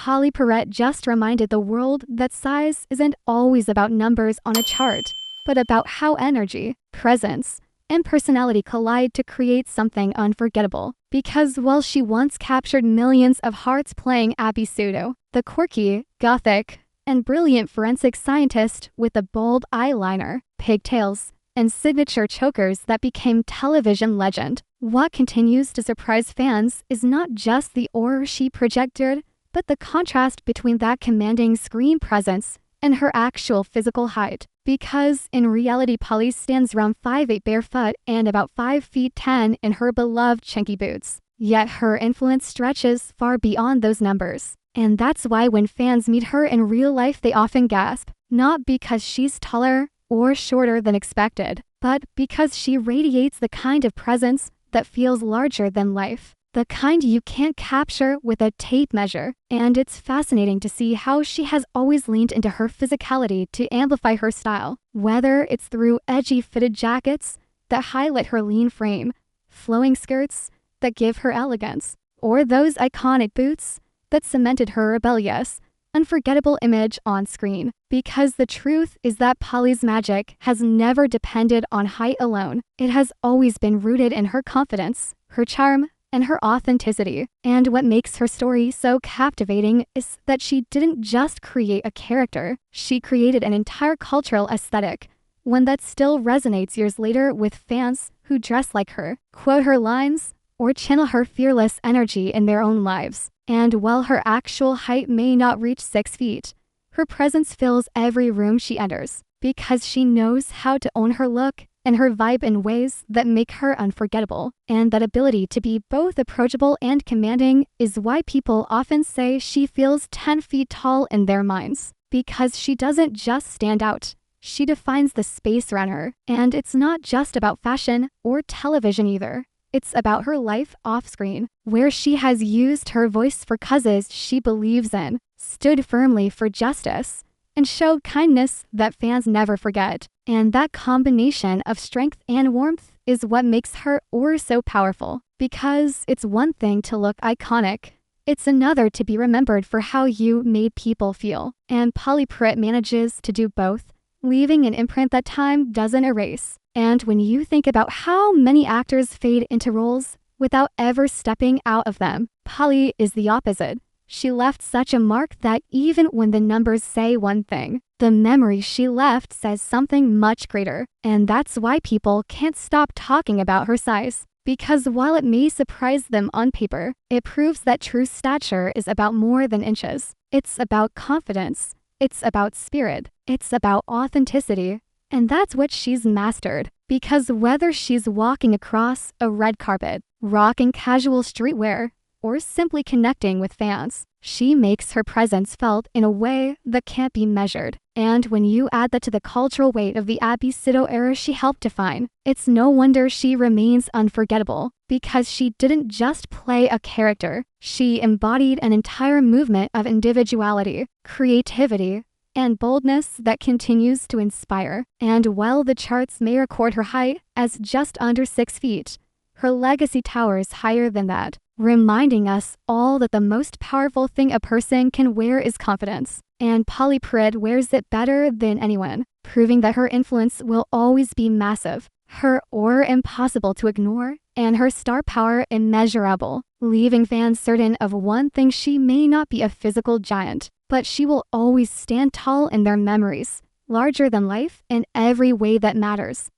Pauley Perrette just reminded the world that size isn't always about numbers on a chart, but about how energy, presence, and personality collide to create something unforgettable. Because while she once captured millions of hearts playing Abby Pseudo, the quirky, gothic, and brilliant forensic scientist with a bold eyeliner, pigtails, and signature chokers that became television legend, what continues to surprise fans is not just the aura she projected, but the contrast between that commanding screen presence and her actual physical height. Because in reality, Pauley stands around 5'8" barefoot and about 5 feet 10 in her beloved chunky boots. Yet her influence stretches far beyond those numbers. And that's why when fans meet her in real life, they often gasp, not because she's taller or shorter than expected, but because she radiates the kind of presence that feels larger than life. The kind you can't capture with a tape measure. And it's fascinating to see how she has always leaned into her physicality to amplify her style, whether it's through edgy fitted jackets that highlight her lean frame, flowing skirts that give her elegance, or those iconic boots that cemented her rebellious, unforgettable image on screen. Because the truth is that Pauley's magic has never depended on height alone. It has always been rooted in her confidence, her charm, and her authenticity. And what makes her story so captivating is that she didn't just create a character, she created an entire cultural aesthetic, one that still resonates years later with fans who dress like her, quote her lines, or channel her fearless energy in their own lives. And while her actual height may not reach 6 feet, her presence fills every room she enters, because she knows how to own her look and her vibe in ways that make her unforgettable. And that ability to be both approachable and commanding is why people often say she feels 10 feet tall in their minds. Because she doesn't just stand out, she defines the space around her. And it's not just about fashion or television either. It's about her life off-screen, where she has used her voice for causes she believes in, stood firmly for justice, and showed kindness that fans never forget. And that combination of strength and warmth is what makes her aura so powerful. Because it's one thing to look iconic, it's another to be remembered for how you made people feel. And Pauley Perrette manages to do both, leaving an imprint that time doesn't erase. And when you think about how many actors fade into roles without ever stepping out of them, Pauley is the opposite. She left such a mark that even when the numbers say one thing, the memory she left says something much greater. And that's why people can't stop talking about her size. Because while it may surprise them on paper, it proves that true stature is about more than inches. It's about confidence. It's about spirit. It's about authenticity. And that's what she's mastered. Because whether she's walking across a red carpet, rocking casual streetwear, or simply connecting with fans, she makes her presence felt in a way that can't be measured. And when you add that to the cultural weight of the Abby Pseudo era she helped define, it's no wonder she remains unforgettable. Because she didn't just play a character, she embodied an entire movement of individuality, creativity, and boldness that continues to inspire. And while the charts may record her height as just under 6 feet, her legacy towers higher than that, reminding us all that the most powerful thing a person can wear is confidence. And Pauley Perrette wears it better than anyone, proving that her influence will always be massive, her aura impossible to ignore, and her star power immeasurable, leaving fans certain of one thing: she may not be a physical giant, but she will always stand tall in their memories, larger than life in every way that matters.